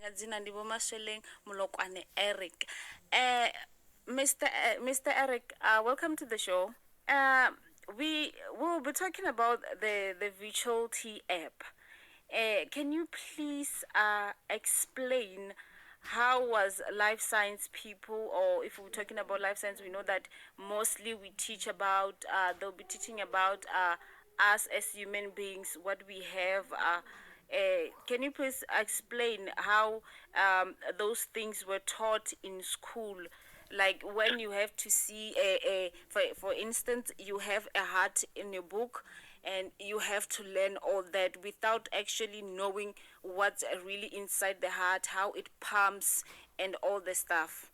Ngadzina ndibo Masweneng Mokolwane Eric. Mr. Eric, welcome to the show. We will be talking about the Virtuali-Tee App. Can you please explain how was life science people, or if we're talking about life science, we know that mostly we teach about, they'll be teaching about us as human beings, what we have. Can you please explain how those things were taught in school? Like when you have to see for instance, you have a heart in your book, and you have to learn all that without actually knowing what's really inside the heart, how it pumps, and all the stuff.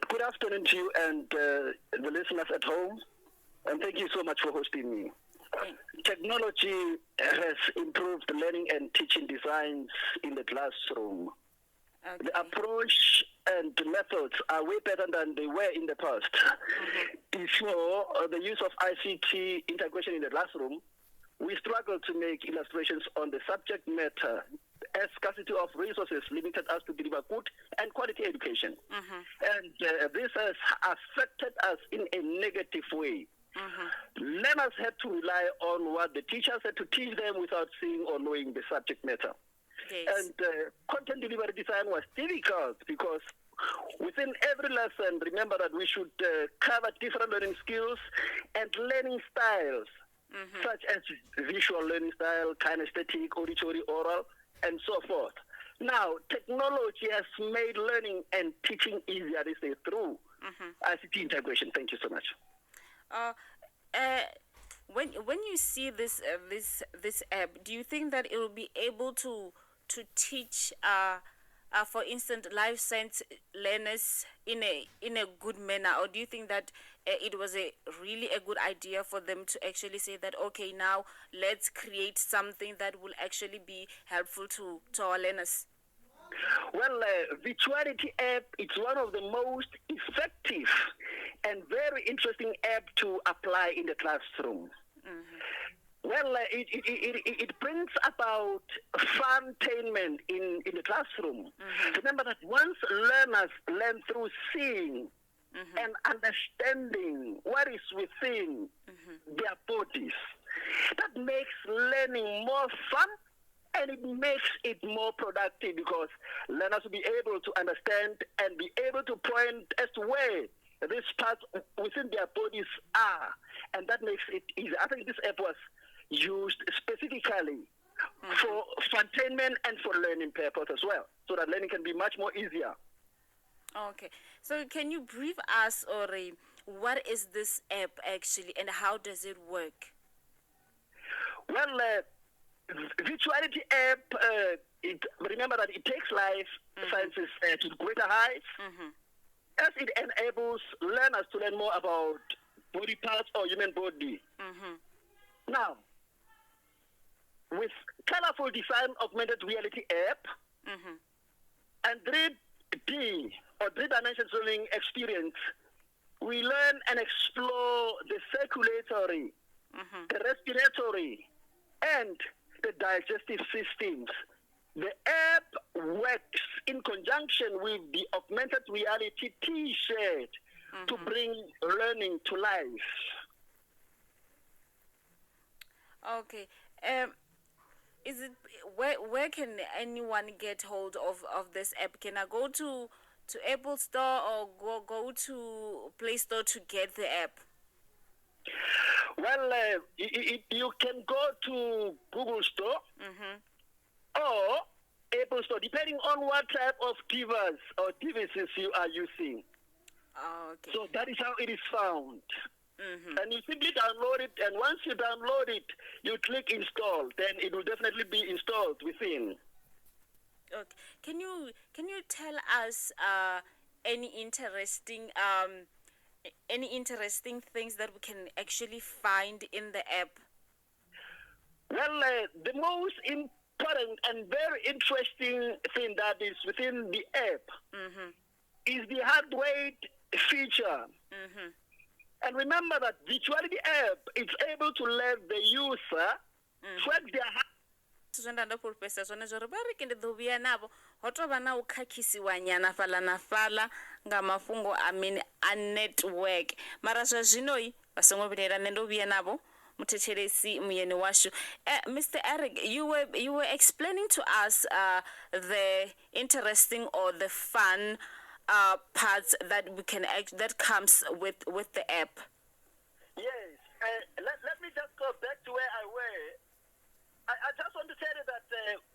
Good afternoon to you and the listeners at home, and thank you so much for hosting me. Technology has improved learning and teaching designs in the classroom. Okay. The approach and methods are way better than they were in the past. Before the use of ICT integration in the classroom, we struggled to make illustrations on the subject matter, as scarcity of resources limited us to deliver good and quality education. And this has affected us in a negative way. Learners had to rely on what the teachers had to teach them without seeing or knowing the subject matter. Yes. And content delivery design was difficult because within every lesson, remember that we should cover different learning skills and learning styles, such as visual learning style, kinesthetic, auditory, oral, and so forth. Now, technology has made learning and teaching easier these days through ICT integration. Thank you so much. When you see this app, do you think that it will be able to teach, for instance, life science learners in a good manner, or do you think that it was really a good idea for them to actually say that, okay, now let's create something that will actually be helpful to our learners? Well, Virtuali-Tee App, it's one of the most effective and very interesting app to apply in the classroom. Well, it brings about funtainment in the classroom. Remember that once learners learn through seeing and understanding what is within their bodies, that makes learning more fun, and it makes it more productive because learners will be able to understand and be able to point as to where these parts within their bodies are, and that makes it easy. I think this app was used specifically for funtainment and for learning purpose as well, so that learning can be much more easier. Okay, so can you brief us, Ori, what is this app actually, and how does it work? Well, Virtuali-Tee App, remember that it takes life sciences to greater heights, as it enables learners to learn more about body parts or human body. Now, with colorful design augmented reality app and 3D or 3-dimensional learning experience, we learn and explore the circulatory, the respiratory, and the digestive systems. The app works in conjunction with the augmented reality T-shirt to bring learning to life. Okay. Is it where can anyone get hold of this app? Can I go to Apple Store or go to Play Store to get the app? Well, you can go to Google Store or Apple Store, depending on what type of device or devices you are using. Oh, okay. So that is how it is found. And you simply download it, and once you download it, you click install, then it will definitely be installed within. Okay. Can you tell us any interesting things that we can actually find in the app? Well, the most important and very interesting thing that is within the app is the heart rate feature. And remember that Virtuali-Tee App is able to let the user track their heart zwe nda ndo fhulufhesa zwone zwo ri vha ri ke ndi ḓo vhuya navho ho tou vha na u khakhisiwa nyana fhaḽa na fhaḽa nga mafhungo a network mara zwa zwino vha songo vhilela nṋe ndo vhuya navho muthetshelesi muyeni washu. Mr. Eric, you were explaining to us the interesting or the fun parts that that comes with the app. Yes. Let me just go back to where I were. I just want to tell you that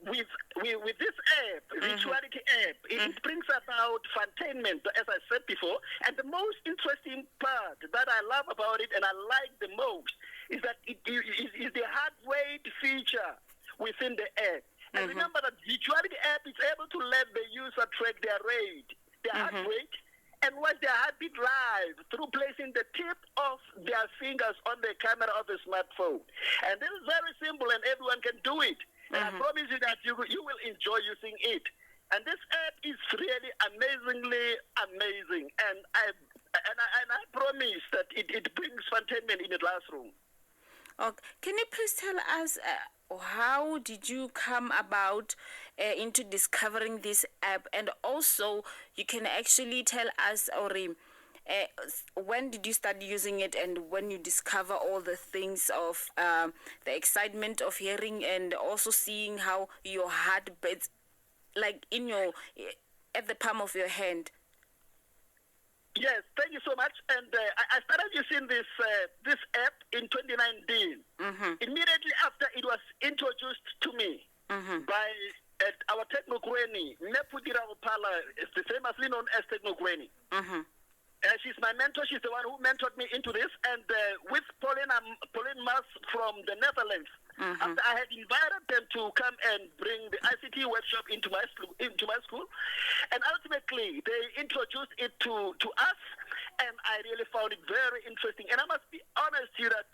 with this app, Virtuali-Tee App, it brings about funtainment, as I said before. And the most interesting part that I love about it and I like the most is that it is the heart rate feature within the app. And remember that Virtuali-Tee App is able to let the user track their rate, their heart rate, and watch their heartbeat live through placing the tip of their fingers on the camera of the smartphone. And this is very simple and everyone can do it. And I promise you that you will enjoy using it. And this app is really amazingly amazing. And I promise that it brings funtainment in the classroom. Okay. Can you please tell us how did you come about into discovering this app, and also you can actually tell us when did you start using it and when you discover all the things of the excitement of hearing and also seeing how your heart beats like at the palm of your hand. Yes, thank you so much. And I started using this app in 2019. Immediately after it was introduced to me by our Technogweni, Nepudira Opala, is the famously known as Technogweni. She's my mentor. She's the one who mentored me into this. And with Pauline Mas from the Netherlands, after I had invited them to come and bring the ICT workshop into my school, and ultimately they introduced it to us, and I really found it very interesting. And I must be honest to you that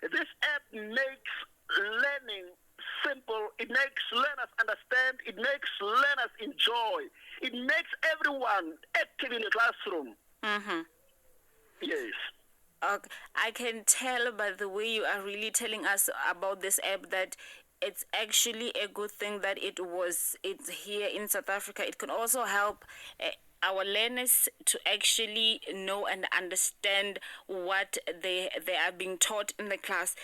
this app makes learning simple. It makes learners understand. It makes learners enjoy. It makes everyone active in the classroom. Yes. Okay. I can tell by the way you are really telling us about this app that it's actually a good thing that it's here in South Africa. It can also help our learners to actually know and understand what they are being taught in the class.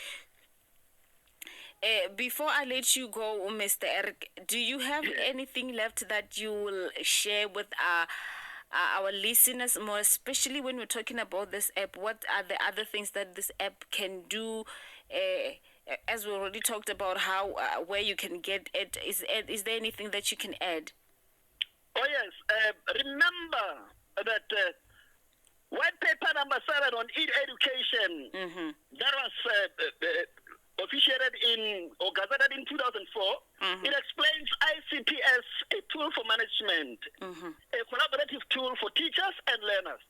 Before I let you go, Mr. Eric, do you have anything left that you will share with our listeners, more especially when we're talking about this app? What are the other things that this app can do? As we already talked about how where you can get it, is there anything that you can add? Oh yes, remember that white paper number 7 on e-education that was officiated or gazetted in 2004. It explains ICT as a tool for management, a collaborative tool for teachers and learners.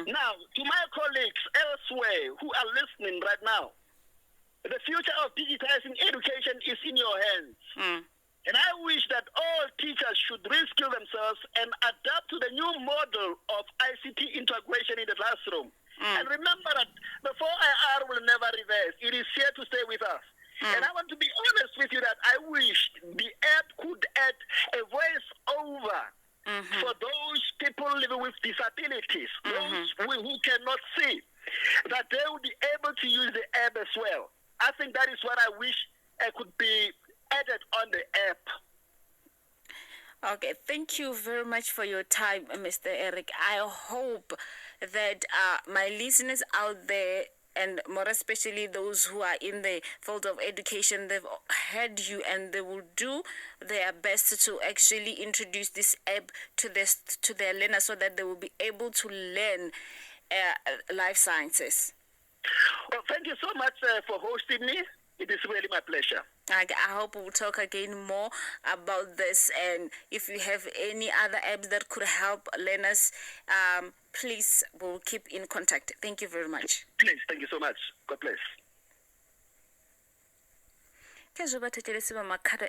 Now, to my colleagues elsewhere who are listening right now, the future of digitizing education is in your hands. And I wish that all teachers should reskill themselves and adapt to the new model of ICT integration in the classroom. And remember that the 4IR will never reverse. It is here to stay with us. And I want to be honest with you that I wish the app could add a voice over for those people living with disabilities, those who cannot see, that they will be able to use the app as well. I think that is what I wish could be added on the app. Okay, thank you very much for your time, Mr. Eric. I hope that my listeners out there, and more especially those who are in the field of education, they've heard you and they will do their best to actually introduce this app to their learners so that they will be able to learn life sciences. Well, thank you so much for hosting me. It is really my pleasure. I hope we'll talk again more about this, and if you have any other apps that could help learners, please, we'll keep in contact. Thank you very much. Please, thank you so much. God bless. Ke zo ba thetsheletse ba Makhado